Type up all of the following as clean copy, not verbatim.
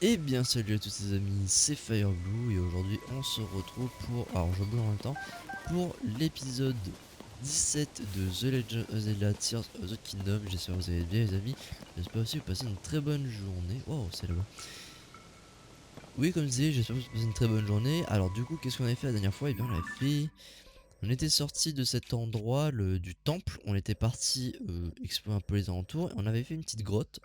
Et bien salut à tous les amis, c'est Fireblue et aujourd'hui on se retrouve pour, alors je joue en même temps, pour l'épisode 17 de The Legend of Zelda Tears of the Kingdom. J'espère que vous allez bien les amis, j'espère aussi que vous passez une très bonne journée. Wow, c'est là-bas. Oui, comme je disais, j'espère que vous passez une très bonne journée. Alors du coup, qu'est-ce qu'on avait fait la dernière fois? Eh bien on avait fait... On était sorti de cet endroit, du temple, on était parti explorer un peu les alentours et on avait fait une petite grotte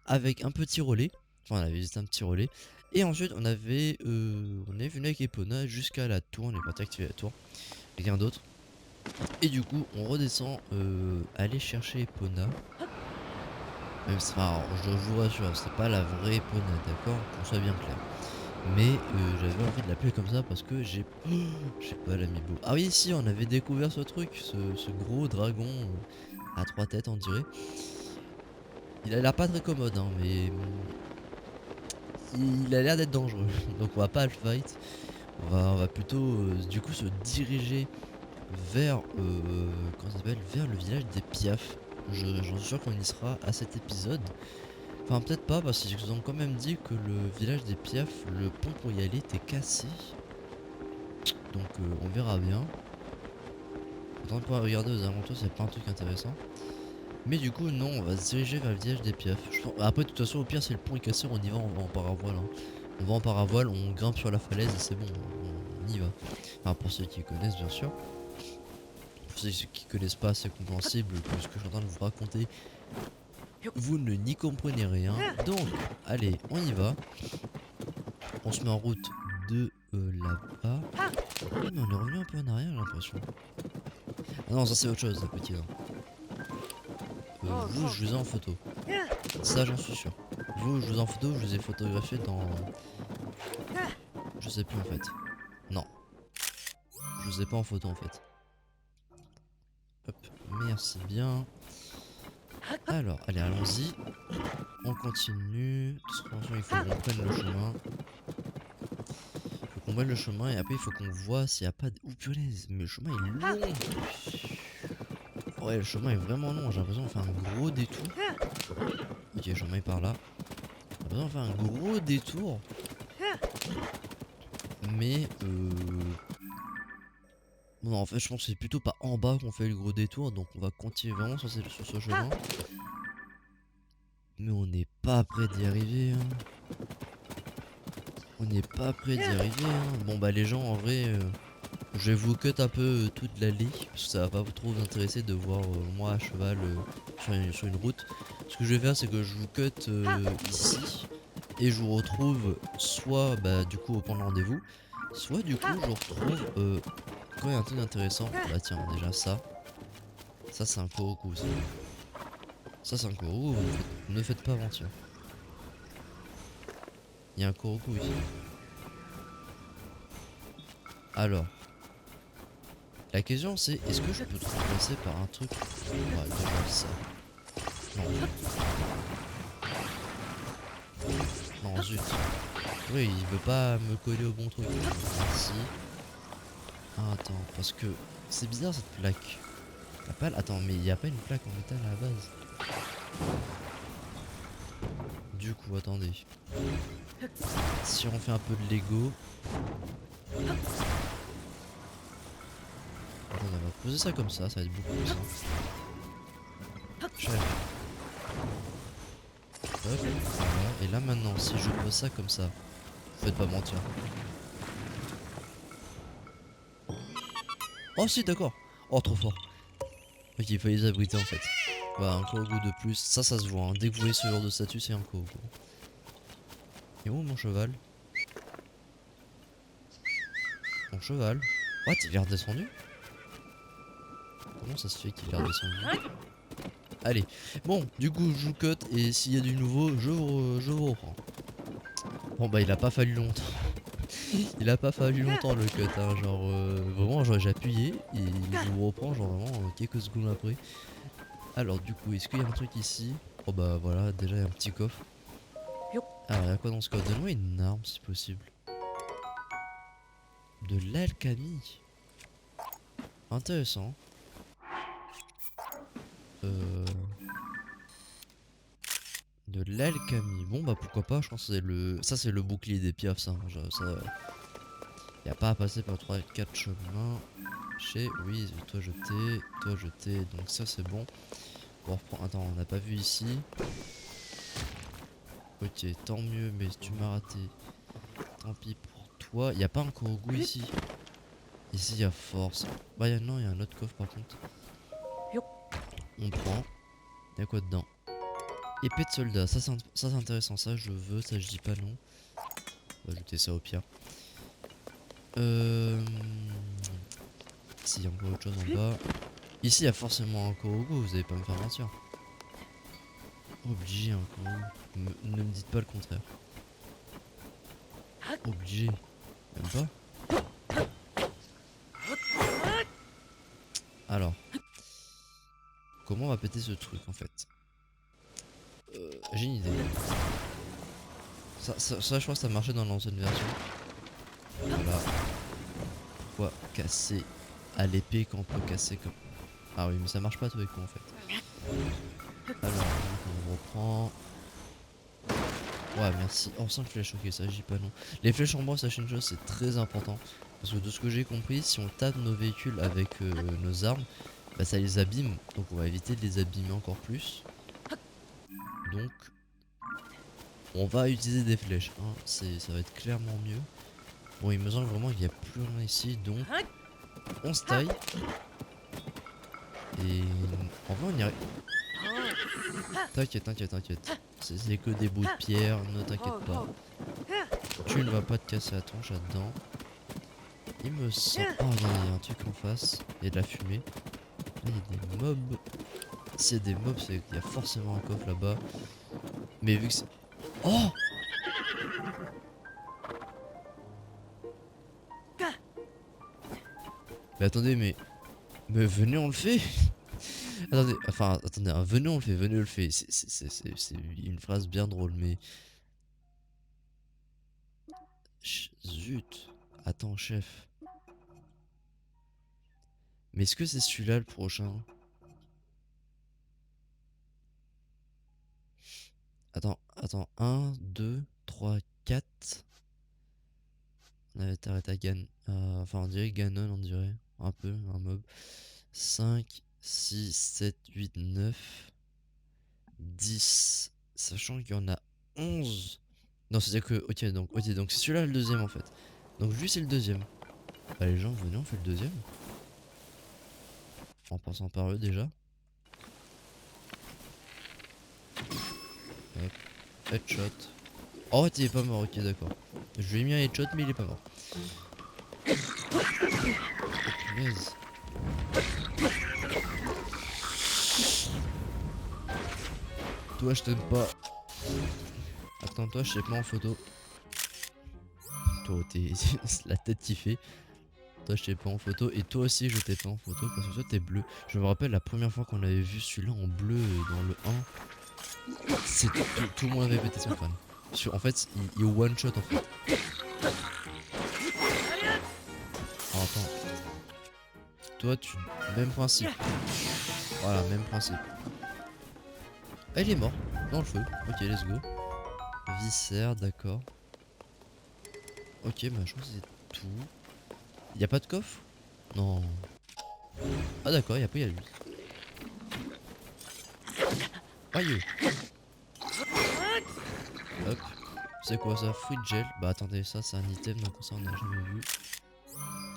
avec un petit relais. Enfin, on avait juste un petit relais. Et ensuite, on est venu avec Epona jusqu'à la tour. On est parti activer la tour. Quelqu'un d'autre. Et du coup, on redescend, aller chercher Epona. Même si, enfin, alors, je vous rassure, c'est pas la vraie Epona, d'accord? Qu'on soit bien clair. Mais j'avais envie de l'appeler comme ça parce que j'ai... Je sais pas, l'amiibo. Ah oui, si, on avait découvert ce truc, ce gros dragon à trois têtes, on dirait. Il a l'air pas très commode, hein, mais il a l'air d'être dangereux. Donc on va pas le fight. On va plutôt du coup se diriger vers comment ça s'appelle, vers le village des Piaf. J'en suis sûr qu'on y sera à cet épisode. Enfin peut-être pas parce qu'ils ont quand même dit que le village des Piaf, le pont pour y aller était cassé. Donc on verra bien. Faudra pouvoir regarder aux alentours s'il n'y a pas un truc intéressant. Mais du coup non, on va se diriger vers le village des Piaf. Après de toute façon au pire si le pont est cassé on y va en paravoile, hein. On va en paravoile, on grimpe sur la falaise et c'est bon, on y va. Enfin pour ceux qui connaissent bien sûr. Pour ceux qui connaissent pas, c'est compréhensible que ce que je suis en train de vous raconter, vous ne n'y comprenez rien. Donc, allez, on y va. On se met en route de là-bas. Ah, mais on est revenu un peu en arrière, j'ai l'impression. Ah non, ça c'est autre chose, petit là. Vous, je vous ai en photo. Ça, j'en suis sûr. Vous, je vous ai en photo, je vous ai photographié dans... Je sais plus en fait. Non, je vous ai pas en photo en fait. Hop, merci bien. Alors, allez, allons-y. On continue. De toute façon, il faut qu'on prenne le chemin. Faut qu'on prenne le chemin et après il faut qu'on voit s'il n'y a pas de... Ouh punaise, mais le chemin est long. Ouais, le chemin est vraiment long. J'ai l'impression de faire un gros détour. Ok, le chemin est par là. J'ai l'impression de faire un gros détour. Mais non, en fait, je pense que c'est plutôt pas en bas qu'on fait le gros détour. Donc on va continuer vraiment sur ce chemin. Mais on n'est pas près d'y arriver, hein. On n'est pas près d'y arriver, hein. Bon bah les gens en vrai... je vais vous cut un peu toute l'allée, parce que ça va pas trop vous intéresser de voir moi à cheval sur une route. Ce que je vais faire, c'est que je vous cut ici, et je vous retrouve soit bah, du coup au point de rendez-vous, soit du coup je vous retrouve quand il y a un truc intéressant. Bah tiens, déjà ça c'est un Koroku aussi. Ça c'est un Koroku, ne faites pas mentir. Il y a un Koroku ici. Alors, la question c'est, est-ce que je peux te remplacer par un truc... Ouais, déjà ça. Non, non zut. Oui, il veut pas me coller au bon truc. Merci. Ah, attends, parce que c'est bizarre cette plaque. Y a pas... Attends, mais il n'y a pas une plaque en métal à la base. Du coup, attendez. Si on fait un peu de Lego. Attendez, on va poser ça comme ça va être beaucoup plus simple. Chef. Hop, voilà. Et là maintenant, si je pose ça comme ça, faites pas mentir. Oh si, d'accord. Oh, trop fort. Ok, il fallait les abriter en fait. Voilà, un Korogu de plus. Ça se voit, hein. Dès que vous voyez ce genre de statut, c'est un Korogu. Et où mon cheval? Mon cheval? What? Il est redescendu? Comment ça se fait qu'il est redescendu? Allez, bon, du coup, je vous cut et s'il y a du nouveau, je vous reprends. Bon, bah, il a pas fallu longtemps. Il a pas fallu longtemps le cut, hein. Genre, vraiment, genre, j'ai appuyé et je vous reprends, genre, vraiment, quelques secondes après. Alors, du coup, est-ce qu'il y a un truc ici? Oh, bah, voilà, déjà, il y a un petit coffre. Alors, il y a quoi dans ce coffre? Donne-moi une arme si possible. De l'alchimie. Intéressant. De l'alchimie. Bon bah pourquoi pas, je pense que c'est le. Ça c'est le bouclier des piafs ça. Ça. Y a pas à passer par 3-4 chemins. Oui, toi jeté, donc ça c'est bon. On reprend. Attends, on n'a pas vu ici. Ok, tant mieux, mais tu m'as raté. Tant pis pour toi. Y a pas un Korogu ici. Ici y a force. Bah non, y a un autre coffre par contre. On prend. Y'a quoi dedans? Épée de soldat, ça c'est intéressant, ça je veux, ça je dis pas non. On va ajouter ça au pire. S'il y a encore autre chose en bas. Ici il y a forcément un Korogu, vous allez pas me faire mentir. Obligé un Korogu. Ne me dites pas le contraire. Obligé. Même pas. Alors. Comment on va péter ce truc en fait? J'ai une idée. Ça je crois que ça marchait dans l'ancienne version. Voilà. Pourquoi casser à l'épée quand on peut casser comme... Ah oui mais ça marche pas tout avec moi en fait. Alors donc on reprend. Ouais merci. Oh 5 flèches, ok ça j'y pas non. Les flèches en bois sachez une chose, c'est très important. Parce que de ce que j'ai compris, si on tape nos véhicules avec nos armes, bah ça les abîme. Donc on va éviter de les abîmer encore plus. Donc on va utiliser des flèches, hein. Ça va être clairement mieux. Bon il me semble vraiment qu'il n'y a plus rien ici, donc on se taille. Et en vrai on y arrive. T'inquiète, t'inquiète. C'est que des bouts de pierre, ne t'inquiète pas. Tu ne vas pas te casser la tronche là-dedans. Il me semble... Oh non, il y a un truc en face. Il y a de la fumée. Là il y a des mobs. S'il y a des mobs, c'est qu'il y a forcément un coffre là-bas. Mais vu que c'est... Oh! Mais attendez, mais venez on le fait. Attendez, hein, venez on le fait. C'est une phrase bien drôle, mais... Zut. Attends, chef. Mais est-ce que c'est celui-là le prochain? Attends. 1, 2, 3, 4. On avait arrêté à Gan... enfin, on dirait Ganon, on dirait. Un peu, un mob. 5, 6, 7, 8, 9, 10. Sachant qu'il y en a 11. Non, c'est-à-dire que... Ok, donc c'est celui-là le deuxième en fait. Donc lui c'est le deuxième. Bah les gens, venez, on fait le deuxième. En passant par eux déjà. Hop, headshot. Oh, il est pas mort, ok, d'accord. Je lui ai mis un headshot, mais il est pas mort. Oh, punaise. Toi, je t'aime pas. Attends, toi, je sais pas en photo. Toi, t'es la tête qui fait. Toi, je t'ai pas en photo. Et toi aussi, je t'ai pas en photo. Parce que toi, t'es bleu. Je me rappelle la première fois qu'on avait vu celui-là en bleu dans le 1. C'est tout le monde avait pété son crâne. En fait, il one shot en fait. Oh, attends. Toi, même principe. Voilà, même principe. Ah, il est mort. Dans le feu. Ok, let's go. Viscère, d'accord. Ok, bah je crois que c'est tout. Y a pas de coffre? Non. Ah d'accord, y a pas, y a lui. Aïe. Hop. C'est quoi ça? Fruit gel. Bah attendez, ça c'est un item, donc ça on a jamais vu.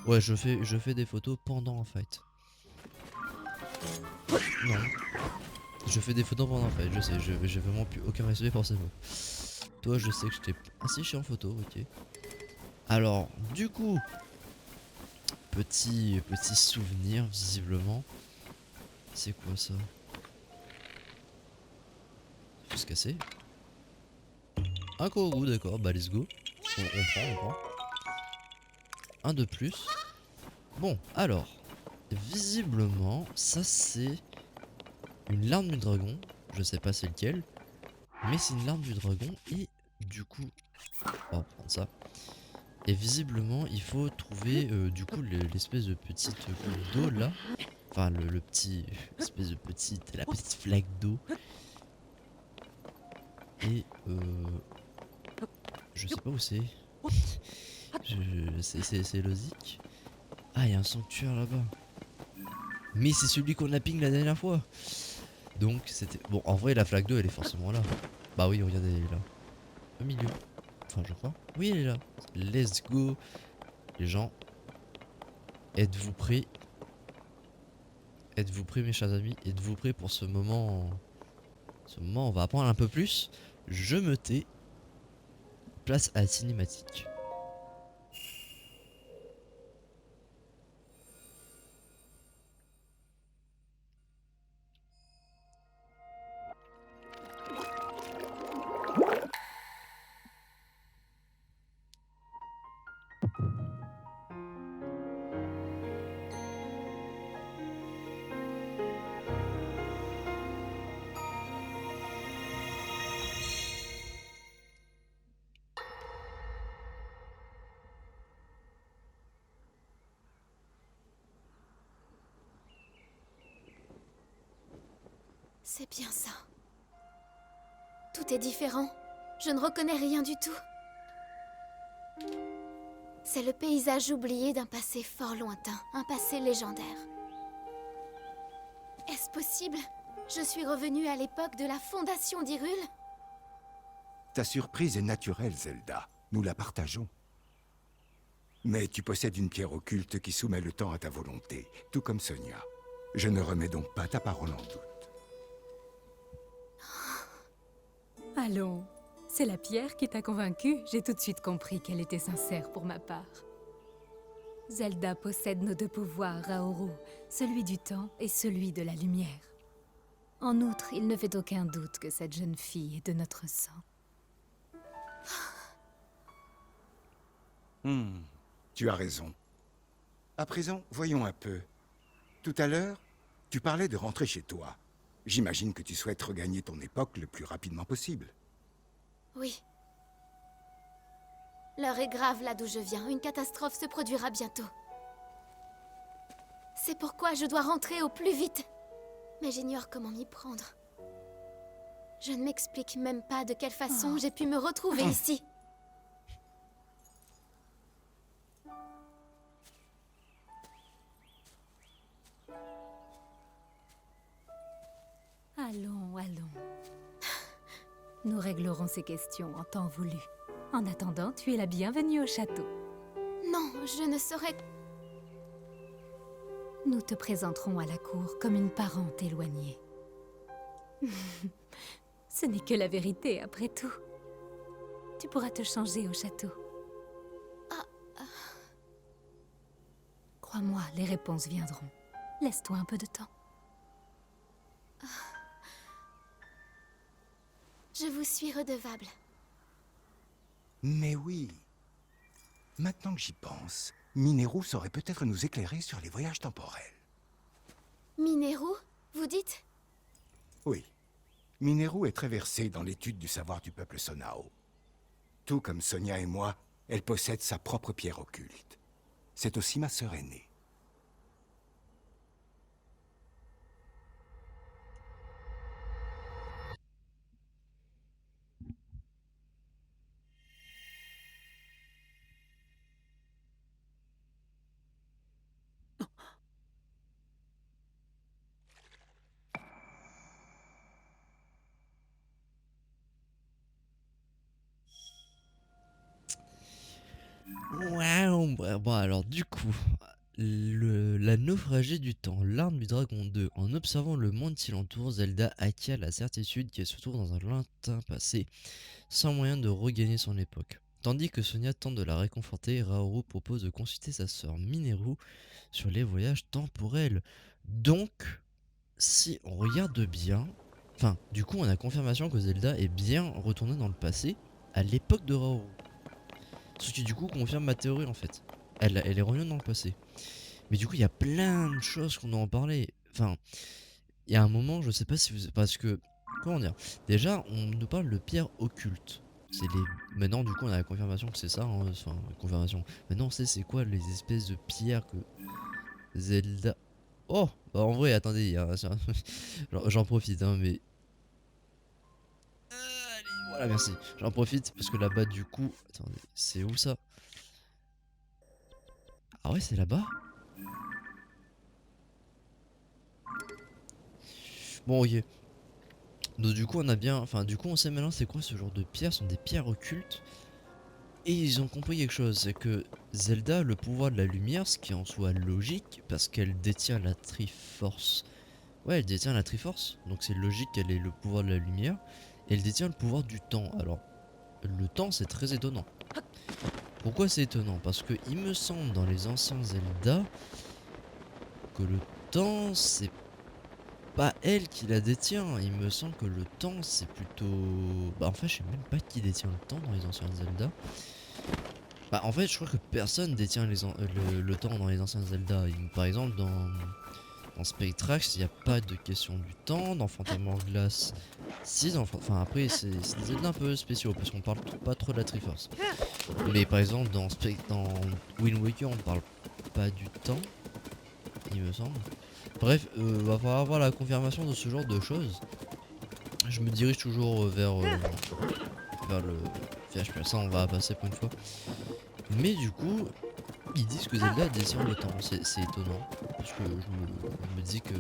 Ouais, je fais des photos pendant un fight. Non. Je fais des photos pendant un fight, je sais, j'ai vraiment plus aucun respect pour ces mots. Toi, je sais que je t'ai... Ah si, je suis en photo, ok. Alors, du coup... Petit souvenir, visiblement. C'est quoi ça? Faut se casser. Un Korogu, d'accord, bah let's go. On prend. Un de plus. Bon, alors. Visiblement, ça c'est une larme du dragon. Je sais pas c'est lequel. Mais c'est une larme du dragon. Et du coup, on va prendre ça. Et visiblement, il faut trouver du coup l'espèce de petite goutte d'eau là. Enfin, le petit. Espèce de petite. La petite flaque d'eau. Et je sais pas où c'est. C'est logique. Ah, il y a un sanctuaire là-bas. Mais c'est celui qu'on a ping la dernière fois. Donc c'était... Bon, en vrai, la flaque d'eau, elle est forcément là. Bah oui, regardez, elle est là. Au milieu. Enfin, je crois. Oui, elle est là. Let's go. Les gens, êtes-vous prêts? Êtes-vous prêts, mes chers amis? Êtes-vous prêts pour ce moment? Ce moment, on va apprendre un peu plus. Je me tais. Place à la cinématique. C'est bien ça. Tout est différent. Je ne reconnais rien du tout. C'est le paysage oublié d'un passé fort lointain, un passé légendaire. Est-ce possible? Je suis revenue à l'époque de la fondation d'Hyrule? Ta surprise est naturelle, Zelda. Nous la partageons. Mais tu possèdes une pierre occulte qui soumet le temps à ta volonté, tout comme Sonia. Je ne remets donc pas ta parole en doute. Allons, c'est la pierre qui t'a convaincu. J'ai tout de suite compris qu'elle était sincère pour ma part. Zelda possède nos deux pouvoirs, Raoru, celui du temps et celui de la lumière. En outre, il ne fait aucun doute que cette jeune fille est de notre sang. Tu as raison. À présent, voyons un peu. Tout à l'heure, tu parlais de rentrer chez toi. J'imagine que tu souhaites regagner ton époque le plus rapidement possible. Oui. L'heure est grave là d'où je viens. Une catastrophe se produira bientôt. C'est pourquoi je dois rentrer au plus vite. Mais j'ignore comment m'y prendre. Je ne m'explique même pas de quelle façon j'ai pu me retrouver ici. Allons, allons. Nous réglerons ces questions en temps voulu. En attendant, tu es la bienvenue au château. Non, je ne saurais... Nous te présenterons à la cour comme une parente éloignée. Ce n'est que la vérité, après tout. Tu pourras te changer au château. Crois-moi, les réponses viendront. Laisse-toi un peu de temps. Je vous suis redevable. Mais oui. Maintenant que j'y pense, Mineru saurait peut-être nous éclairer sur les voyages temporels. Mineru, vous dites? Oui. Mineru est très versée dans l'étude du savoir du peuple Sonao. Tout comme Sonia et moi, elle possède sa propre pierre occulte. C'est aussi ma sœur aînée. Waouh. Bon, alors du coup, la naufragée du temps, l'arme du dragon 2. En observant le monde qui l'entoure, Zelda acquiert la certitude qu'elle se trouve dans un lointain passé, sans moyen de regagner son époque. Tandis que Sonia tente de la réconforter, Raoru propose de consulter sa sœur Mineru sur les voyages temporels. Donc, si on regarde bien, enfin, du coup, on a confirmation que Zelda est bien retournée dans le passé, à l'époque de Raoru. Ce qui, du coup, confirme ma théorie en fait. Elle est revenue dans le passé. Mais du coup, il y a plein de choses qu'on doit en parler. Enfin, il y a un moment, je sais pas si vous. Parce que. Comment dire? Déjà, on nous parle de pierres occultes. C'est les. Maintenant, du coup, on a la confirmation que c'est ça. Hein, enfin, confirmation. Maintenant, on sait c'est quoi les espèces de pierres que Zelda. Oh! Bah, en vrai, attendez, j'en profite, hein, mais. Allez, Voilà, merci. J'en profite parce que là-bas, du coup... Attendez, c'est où ça? Ah ouais, c'est là-bas? Bon, ok. Donc du coup, on a bien... Enfin, du coup, on sait maintenant c'est quoi ce genre de pierres. Ce sont des pierres occultes. Et ils ont compris quelque chose, c'est que Zelda a le pouvoir de la lumière, ce qui en soit logique, parce qu'elle détient la Triforce. Ouais, elle détient la Triforce, donc c'est logique qu'elle ait le pouvoir de la lumière. Et elle détient le pouvoir du temps. Alors, le temps, c'est très étonnant. Pourquoi c'est étonnant? Parce que il me semble dans les anciens Zelda que le temps, c'est pas elle qui la détient. Il me semble que le temps, c'est plutôt... Bah en fait, je sais même pas qui détient le temps dans les anciens Zelda. Bah en fait je crois que personne détient le temps dans les anciens Zelda. Par exemple dans Spectrax il n'y a pas de question du temps. Dans Phantom Hourglass si, enfin après c'est des Zelda un peu spéciaux parce qu'on parle pas trop de la Triforce. Mais par exemple dans Wind Waker on parle pas du temps, il me semble. Bref, va falloir avoir la confirmation de ce genre de choses. Je me dirige toujours vers le VHP, ça on va passer pour une fois. Mais du coup, ils disent que Zelda détient le temps. C'est étonnant. Parce que je me dis que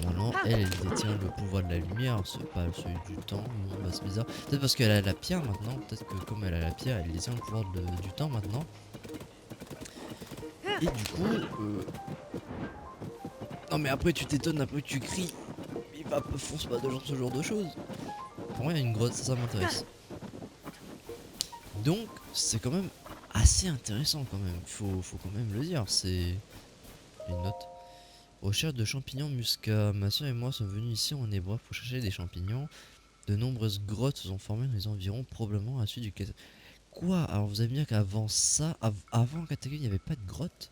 normalement, elle détient le pouvoir de la lumière, c'est pas celui du temps. Bon, bah, c'est bizarre. Peut-être parce qu'elle a la pierre maintenant. Peut-être que comme elle a la pierre, elle détient le pouvoir du temps maintenant. Et du coup, non mais après tu t'étonnes, après tu cries. Mais bah, fonce pas de ce genre de choses. Pour moi, il y a une grotte, ça m'intéresse. Donc, c'est quand même assez intéressant quand même. Faut quand même le dire. C'est une note. Recherche de champignons muscat. Ma soeur et moi sommes venus ici en Ébreuve pour chercher des champignons. De nombreuses grottes se sont formées dans les environs, probablement à la suite du Quoi? Alors vous allez me dire qu'avant ça, avant Kataka, il n'y avait pas de grotte?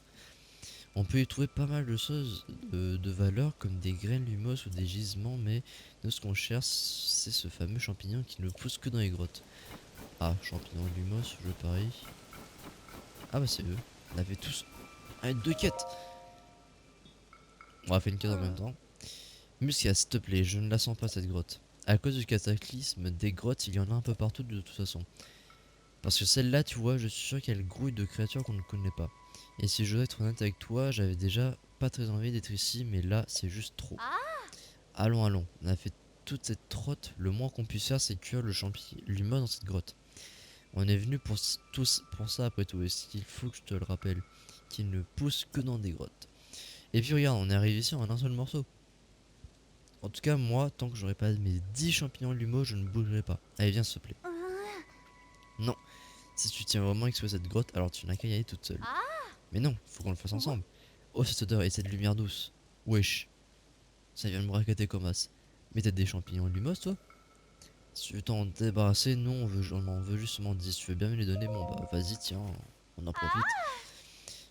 On peut y trouver pas mal de choses de valeur comme des graines lumos ou des gisements, mais nous ce qu'on cherche c'est ce fameux champignon qui ne pousse que dans les grottes. Ah, champignon lumos, je parie. Ah bah c'est eux. On avait tous... Ah, deux quêtes. On va faire une quête en même temps. Muskia, s'il te plaît, je ne la sens pas cette grotte. À cause du cataclysme, des grottes, il y en a un peu partout de toute façon. Parce que celle-là, tu vois, je suis sûr qu'elle grouille de créatures qu'on ne connaît pas. Et si je dois être honnête avec toi, j'avais déjà pas très envie d'être ici, mais là, c'est juste trop. Allons, allons, on a fait toute cette trotte, le moins qu'on puisse faire, c'est cuire le champignon dans cette grotte. On est venu pour ça après tout, et il faut que je te le rappelle, qu'il ne pousse que dans des grottes. Et puis regarde, on est arrivé ici en un seul morceau. En tout cas, moi, tant que j'aurai pas mes 10 champignons lumeaux, je ne bougerai pas. Allez, viens, s'il te plaît. Non, si tu tiens vraiment à explorer cette grotte, alors tu n'as qu'à y aller toute seule. Mais non, faut qu'on le fasse ensemble. Oh, cette odeur et cette lumière douce. Wesh, ça vient de me raqueter comme as. Mais t'as des champignons lumos, toi? Si tu veux t'en débarrasser, non, on en veut justement 10. Si tu veux bien me les donner, bon bah vas-y, tiens, on en profite.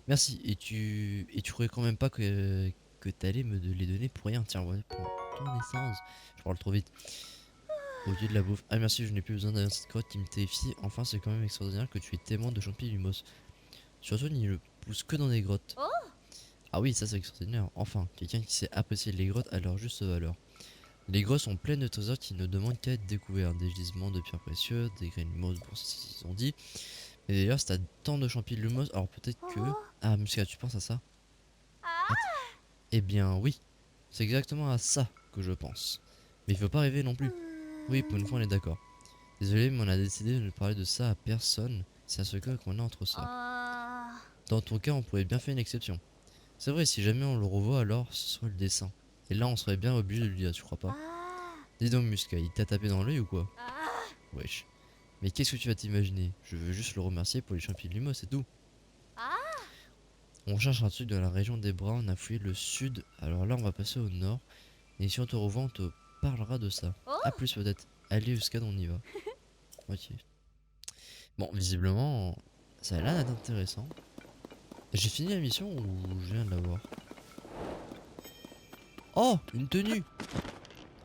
Merci, et tu croyais quand même pas que t'allais me les donner pour rien. Tiens, ouais, pour ton essence. Je parle trop vite. Au lieu de la bouffe. Ah merci, je n'ai plus besoin d'aller dans cette grotte qui me terrifie. Enfin, c'est quand même extraordinaire que tu aies témoin de champignons lumos. Surtout, il ne pousse que dans des grottes. Ah oui, ça c'est extraordinaire. Enfin, quelqu'un qui sait apprécier les grottes à leur juste valeur. Les grottes sont pleines de trésors qui ne demandent qu'à être découverts. Des gisements de pierres précieuses, des graines lumos, bon, c'est ce qu'ils ont dit. Mais d'ailleurs, si t'as tant de champignons lumos, alors peut-être que... Ah, Musca, tu penses à ça? Eh bien, oui. C'est exactement à ça que je pense. Mais il faut pas rêver non plus. Oui, pour une fois, on est d'accord. Désolé, mais on a décidé de ne parler de ça à personne. C'est à ce cas qu'on a entre ça. Dans ton cas, on pourrait bien faire une exception. C'est vrai, si jamais on le revoit, alors ce serait le dessin. Et là, on serait bien obligé de lui dire, tu crois pas? Dis donc, Musca, il t'a tapé dans l'œil ou quoi? Wesh. Mais qu'est-ce que tu vas t'imaginer? Je veux juste le remercier pour les champignons lumos, c'est tout. On cherche un truc dans la région des bras, on a fouillé le sud. Alors là, on va passer au nord. Et si on te revoit, on te parlera de ça. A plus peut-être. Allez, jusqu'à on y va. Ok. Bon, visiblement, ça a l'air d'être intéressant. J'ai fini la mission ou je viens de la voir? Oh, une tenue!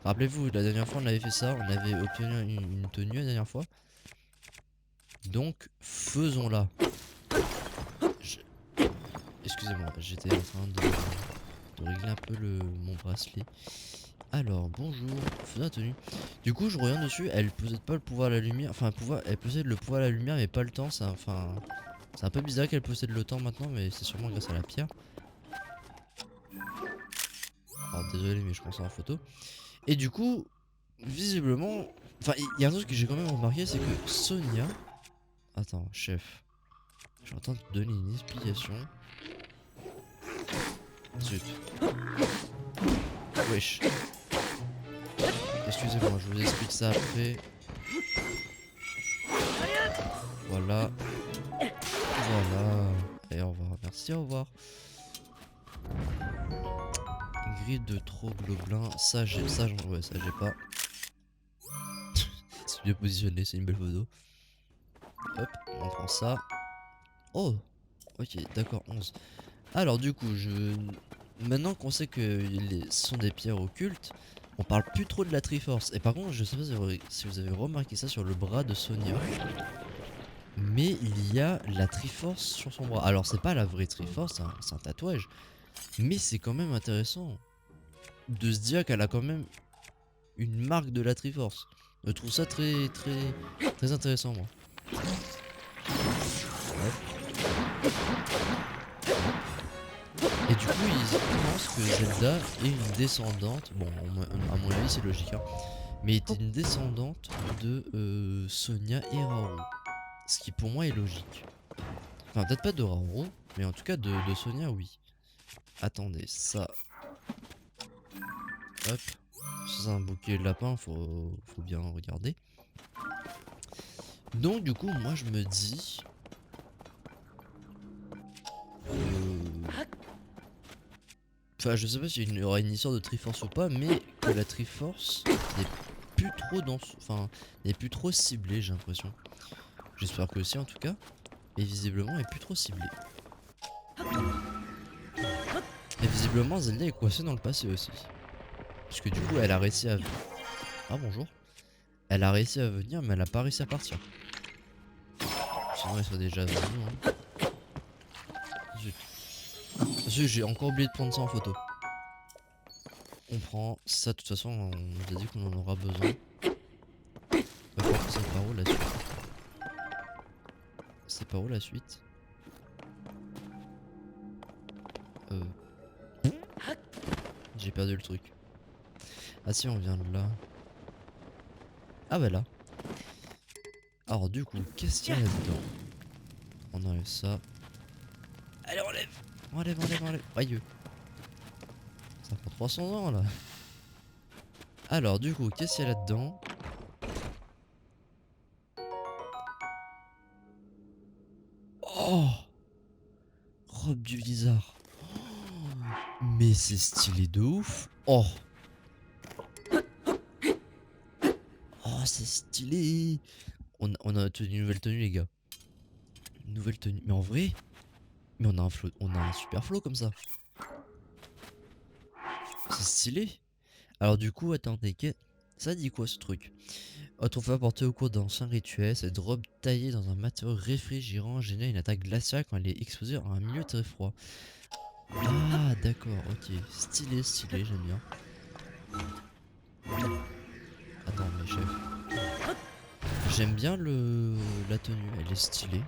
Rappelez-vous, la dernière fois on avait fait ça, on avait obtenu une tenue la dernière fois. Donc, faisons-la. Excusez-moi, j'étais en train de régler un peu mon bracelet. Alors, bonjour, faisant la tenue. Du coup, je reviens dessus, elle possède pas le pouvoir à la lumière, enfin, elle possède le pouvoir à la lumière, mais pas le temps, ça, enfin... C'est un peu bizarre qu'elle possède le temps maintenant, mais c'est sûrement grâce à la pierre. Alors, désolé, mais je prends ça en photo. Et du coup, visiblement... Enfin, il y a un truc que j'ai quand même remarqué, c'est que Sonia... Attends, chef. Je suis en train de te donner une explication. Zut. Wesh. Excusez-moi, je vous explique ça après. Voilà. Voilà. Et au revoir. Merci, au revoir. Une grille de trop gobelins. Ça, j'ai. Ouais, ça, j'ai pas. C'est bien positionné, c'est une belle photo. Hop, on prend ça. Oh! Ok, d'accord, 11. Alors, du coup, maintenant qu'on sait que ce sont des pierres occultes, on parle plus trop de la Triforce. Et par contre, je sais pas si vous avez remarqué ça sur le bras de Sonia. Mais il y a la Triforce sur son bras. Alors, c'est pas la vraie Triforce, c'est un tatouage. Mais c'est quand même intéressant de se dire qu'elle a quand même une marque de la Triforce. Je trouve ça très intéressant, moi. Hop. Et du coup, ils pensent que Zelda est une descendante. Bon, à mon avis, c'est logique, hein. Mais était une descendante de Sonia et Raoru. Ce qui pour moi est logique. Enfin, peut-être pas de Raoru, mais en tout cas de Sonia, oui. Attendez, ça. Hop. Ça, c'est un bouquet de lapin, faut bien regarder. Donc, du coup, moi, je me dis. Enfin, je sais pas s'il y aura une histoire de Triforce ou pas, mais que la Triforce n'est plus trop enfin, n'est plus trop ciblée, j'ai l'impression. J'espère que aussi, en tout cas. Et visiblement, elle est plus trop ciblée. Et visiblement, Zelda est coincée dans le passé aussi. Parce que du coup, elle a réussi à... Ah, bonjour. Elle a réussi à venir, mais elle a pas réussi à partir. Sinon, elle serait déjà venue, hein. Zut. Zut, j'ai encore oublié de prendre ça en photo. On prend ça, de toute façon, on nous a dit qu'on en aura besoin. Par contre, c'est par où la suite? C'est par où la suite? J'ai perdu le truc. Ah si, on vient de là. Ah bah là. Alors du coup, qu'est-ce qu'il y a là-dedans? On enlève ça. Allez, enlève. Aïe. Ça prend 300 ans là. Alors du coup, qu'est-ce qu'il y a là-dedans? Oh! Robe du blizzard. Oh, mais c'est stylé de ouf. Oh! Oh, c'est stylé. On a une nouvelle tenue, les gars. Une nouvelle tenue. Mais en vrai, mais on a un flow, on a un super flow comme ça. C'est stylé. Alors du coup, attendez, ça dit quoi ce truc? Autrefois portée au cours d'anciens rituels, cette robe taillée dans un matériau réfrigérant génère une attaque glaciale quand elle est exposée à un milieu très froid. Ah d'accord, ok. Stylé, j'aime bien. Attends, mais chef. J'aime bien la tenue, elle est stylée.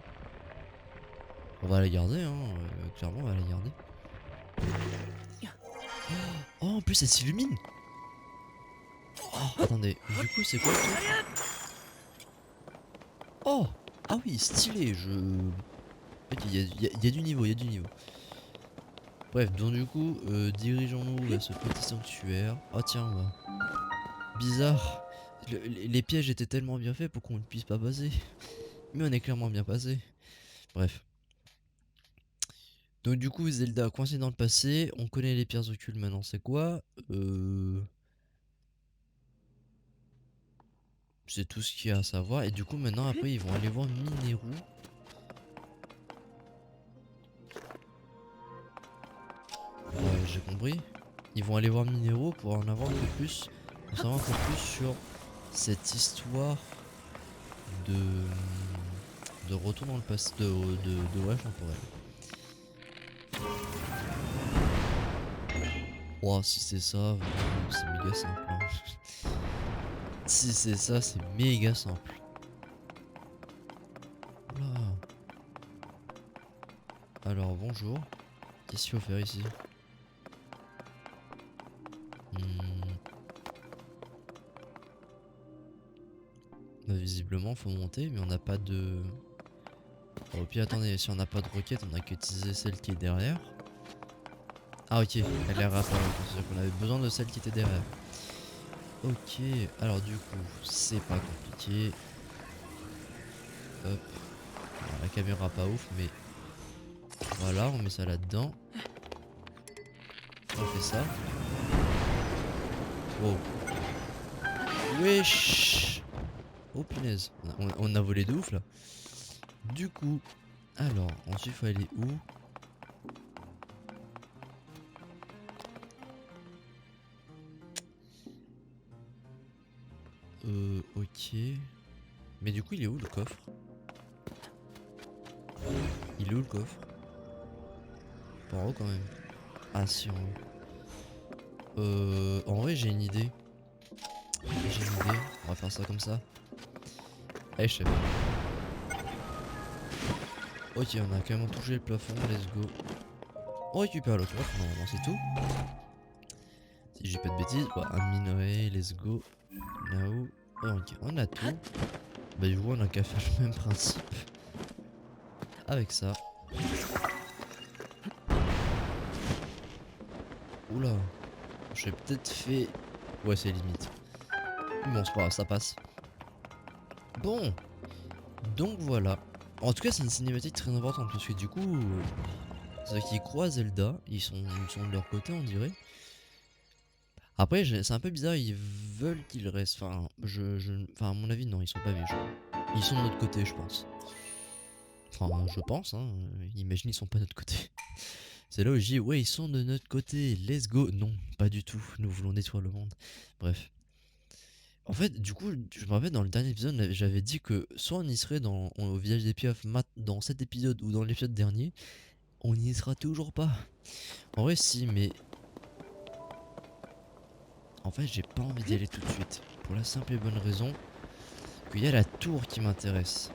On va la garder, hein. Clairement, on va la garder. Oh, en plus, elle s'illumine. Oh, attendez, du coup, c'est quoi le truc? Oh! Ah oui, stylé, Ok, il y a du niveau, Bref, donc du coup, dirigeons-nous vers ce petit sanctuaire. Oh tiens, bah. Bizarre. Les pièges étaient tellement bien faits pour qu'on ne puisse pas passer. Mais on est clairement bien passé. Bref. Donc du coup, Zelda coincé dans le passé. On connaît les pierres occultes maintenant, c'est quoi? C'est tout ce qu'il y a à savoir. Et du coup, maintenant, après, ils vont aller voir Mineru. J'ai compris. Ils vont aller voir Mineru pour en avoir un peu plus. Pour savoir un peu plus sur cette histoire de retour dans le passé, de voyage temporel. Oh, si c'est ça, vraiment, c'est méga simple, hein. Si c'est ça, c'est méga simple. Oula. Alors, bonjour. Qu'est-ce qu'il faut faire ici? Hmm. Bah, visiblement, faut monter, mais on n'a pas de... Oh, puis attendez, si on n'a pas de roquette, on a qu'utiliser celle qui est derrière. Ah ok, elle est apparue, c'est-à-dire qu'on avait besoin de celle qui était derrière. Ok, alors du coup, c'est pas compliqué. Hop, alors, la caméra pas ouf, mais voilà, on met ça là-dedans. On fait ça. Wow. Wesh. Oh punaise, on a volé de ouf là. Du coup, alors, ensuite il faut aller où? Ok. Mais du coup, il est où le coffre? Il est où le coffre? Pas en haut quand même. Ah si, en haut. En vrai, j'ai une idée. J'ai une idée. On va faire ça comme ça. Allez, chef. Ok, on a quand même touché le plafond. Let's go. On récupère le coffre. Normalement, c'est tout. Si j'ai pas de bêtises. Ouais, un minerai. Let's go. Là-haut. Ok, on a tout. Bah, du coup, on a qu'à faire le même principe. Avec ça. Oula. J'ai peut-être fait... Ouais, c'est limite. Bon, c'est pas grave, ça passe. Bon. Donc voilà. En tout cas, c'est une cinématique très importante parce que du coup, ceux qui croient Zelda, ils sont de leur côté, on dirait. Après, c'est un peu bizarre, ils veulent qu'il reste. Enfin, enfin, à mon avis, non, ils sont pas méchants. Ils sont de notre côté, je pense. Enfin, je pense, hein. Imagine, ils sont pas de notre côté. C'est là où je dis, ouais, ils sont de notre côté, let's go. Non, pas du tout. Nous voulons détruire le monde. Bref. En fait, du coup, je me rappelle dans le dernier épisode, j'avais dit que soit on y serait au village des Piafs dans cet épisode ou dans l'épisode dernier, on n'y sera toujours pas. En vrai, si, mais en fait, j'ai pas envie d'y aller tout de suite. Pour la simple et bonne raison qu'il y a la tour qui m'intéresse.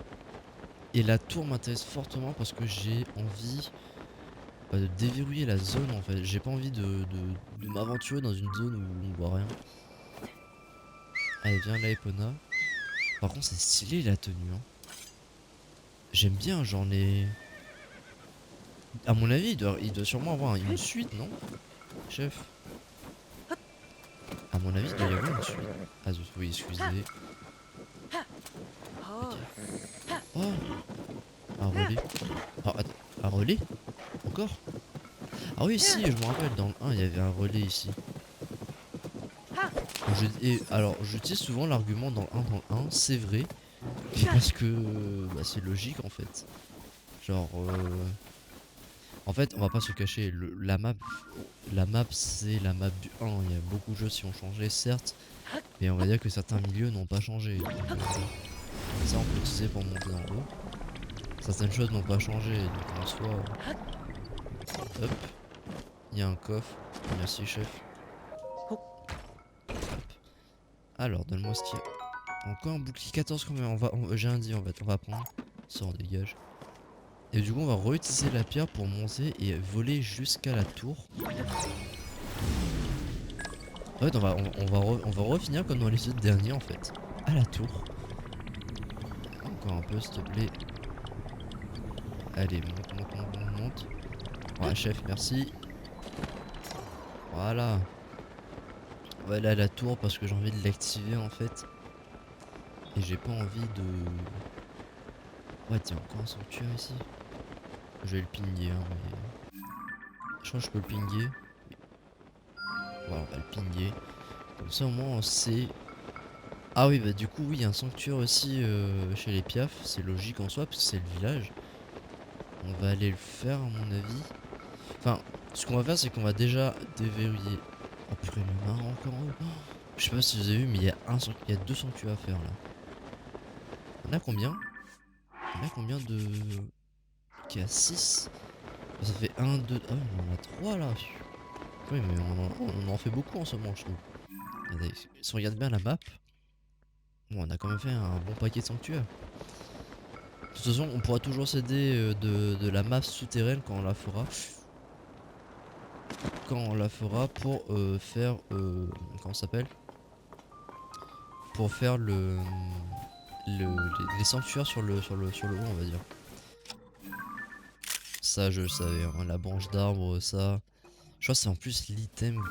Et la tour m'intéresse fortement parce que j'ai envie de déverrouiller la zone en fait. J'ai pas envie de m'aventurer dans une zone où on voit rien. Allez, viens là, Epona. Par contre, c'est stylé la tenue, hein. J'aime bien, j'en ai. À mon avis, il doit sûrement avoir une suite, non? Chef. À mon avis, il doit y avoir une suite. Ah zut, oui, excusez. Ok. Oh, un relais. Ah, attends, un relais? Encore? Ah oui, si, je me rappelle, dans le 1, il y avait un relais ici. Alors, j'utilise souvent l'argument dans le 1, c'est vrai. Mais parce que bah, c'est logique en fait. Genre, en fait, on va pas se cacher, la map c'est la map du 1. Il y a beaucoup de jeux qui ont changé, certes. Mais on va dire que certains milieux n'ont pas changé. Donc, ça, on peut l'utiliser pour monter en haut. Certaines choses n'ont pas changé. Donc, en soi, hop, il y a un coffre. Merci, chef. Hop. Alors, donne-moi ce qu'il y a. Encore un bouclier 14 combien j'ai un dit en fait, on va prendre. Ça on dégage. Et du coup on va réutiliser la pierre pour monter et voler jusqu'à la tour. En fait on va refinir comme dans les autres derniers en fait. À la tour. Encore un peu s'il te plaît. Allez, monte. Voilà chef, merci. Voilà. On va aller à la tour parce que j'ai envie de l'activer en fait. Et j'ai pas envie de... Ouais, tiens, encore un sanctuaire ici. Je vais le pinguer, hein, mais... Je crois que je peux le pinguer. Voilà, on va le pinguer. Comme ça, au moins, on sait... Ah oui, bah du coup, oui, il y a un sanctuaire aussi chez les Piaf. C'est logique en soi, parce que c'est le village. On va aller le faire, à mon avis. Enfin, ce qu'on va faire, c'est qu'on va déjà déverrouiller... Oh purée, le marin encore en haut. Oh, je sais pas si vous avez vu, mais il y a deux sanctuaires à faire, là. On a combien? On a combien de... Ok, à 6. Ça fait 1, 2... Ah, on en a 3 là. Oui, mais on en fait beaucoup en ce moment, je trouve. Regardez, si on regarde bien la map, bon, on a quand même fait un bon paquet de sanctuaires. De toute façon, on pourra toujours s'aider de la map souterraine quand on la fera. Quand on la fera pour faire... comment ça s'appelle? Pour faire les sanctuaires sur le haut, on va dire. Ça, je le savais, hein, la branche d'arbre, ça... Je crois que c'est en plus l'item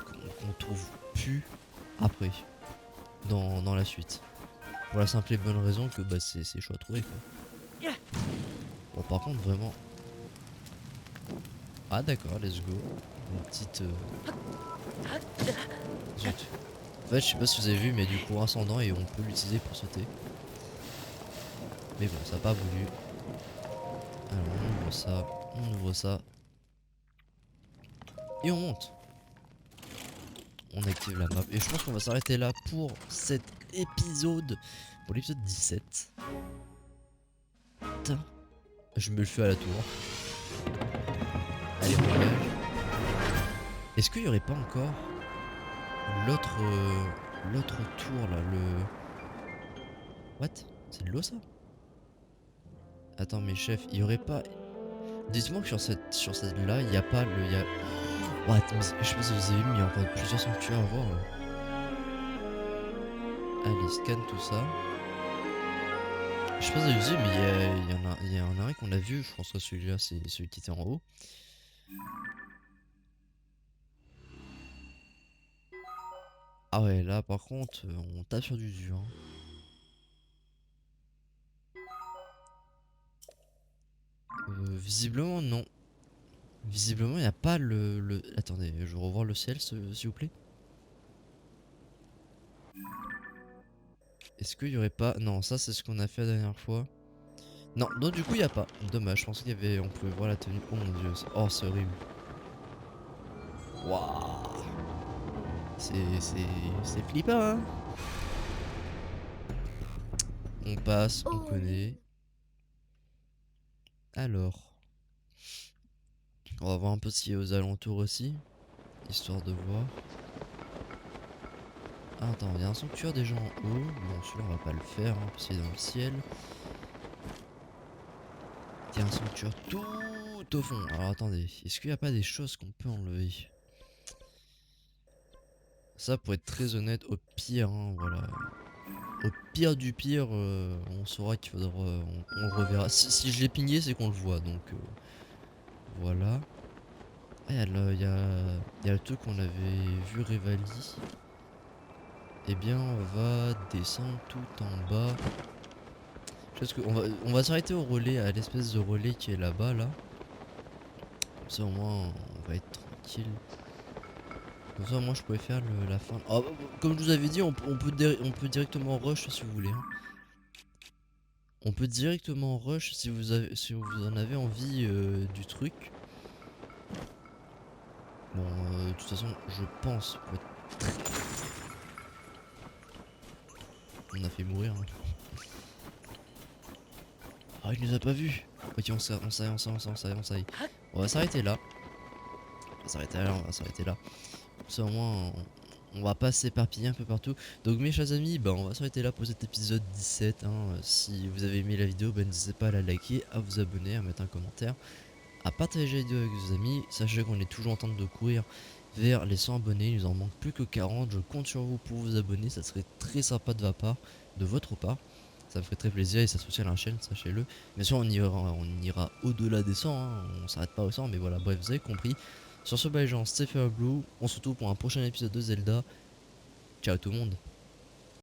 qu'on trouve plus après, dans la suite. Pour la simple et bonne raison que bah, c'est chaud à trouver, quoi. Bon, par contre, vraiment... Ah d'accord, let's go. Une petite... Zut. En fait, je sais pas si vous avez vu, mais du coup ascendant et on peut l'utiliser pour sauter. Mais bon, ça n'a pas voulu. Alors on ouvre ça. Et on monte. On active la map. Et je pense qu'on va s'arrêter là pour cet épisode. Pour l'épisode 17. Putain. Je me le fais à la tour. Allez, voyage. Est-ce qu'il n'y aurait pas encore l'autre tour là, le... What? C'est de l'eau ça? Attends mais chef, il y aurait pas... Dites-moi que sur cette là, il n'y a pas le... What? Mais je sais pas si vous avez vu, mais il y a encore plusieurs sanctuaires à voir là. Allez, scanne tout ça. Je sais pas si vous avez vu, mais il y en a un qu'on a vu, je pense que celui-là c'est celui qui était en haut. Ah ouais, là par contre, on tape sur du dur. Hein. Visiblement non. Visiblement il n'y a pas le... Attendez, je vais revoir le ciel s'il vous plaît. Est-ce qu'il y aurait pas... Non, ça c'est ce qu'on a fait la dernière fois. Non, donc du coup il n'y a pas. Dommage, je pensais qu'il y avait... On pouvait voir la tenue. Oh mon dieu. Oh c'est horrible. Waouh. C'est flippant hein. On passe, on connaît. Alors. On va voir un peu s'il y a aux alentours aussi. Histoire de voir. Ah, attends, il y a un sanctuaire déjà en haut. Bon, celui-là on va pas le faire hein, parce qu'il est dans le ciel. Il y a un sanctuaire tout au fond. Alors attendez, est-ce qu'il n'y a pas des choses qu'on peut enlever? Ça pour être très honnête, au pire, hein, voilà. Au pire du pire, on saura qu'il faudra... on le reverra. Si je l'ai pigné, c'est qu'on le voit, donc... voilà. Ah, il y a le truc qu'on avait vu Revali. Eh bien, on va descendre tout en bas. Je pense on va s'arrêter au relais, à l'espèce de relais qui est là-bas, là. Comme ça, au moins, on va être tranquille. Comme ça, moi, je pouvais faire la fin. Ah, comme je vous avais dit, on peut directement rush si vous voulez. Hein. On peut directement rush si vous en avez envie du truc. Bon, de toute façon, je pense. On a fait mourir. Hein. Ah, il nous a pas vu. Ok, on s'arrête. On va s'arrêter là. On va s'arrêter là. Comme ça, au moins, on va pas s'éparpiller un peu partout. Donc, mes chers amis, bah, on va s'arrêter là pour cet épisode 17. Hein. Si vous avez aimé la vidéo, bah, n'hésitez pas à la liker, à vous abonner, à mettre un commentaire, à partager la vidéo avec vos amis. Sachez qu'on est toujours en train de courir vers les 100 abonnés. Il nous en manque plus que 40. Je compte sur vous pour vous abonner. Ça serait très sympa de votre part. Ça me ferait très plaisir et ça soutient la chaîne, sachez-le. Bien sûr, on ira au-delà des 100. Hein. On s'arrête pas aux 100, mais voilà, bref, vous avez compris. Sur ce, bah les gens, c'était FireBlue. On se retrouve pour un prochain épisode de Zelda. Ciao tout le monde.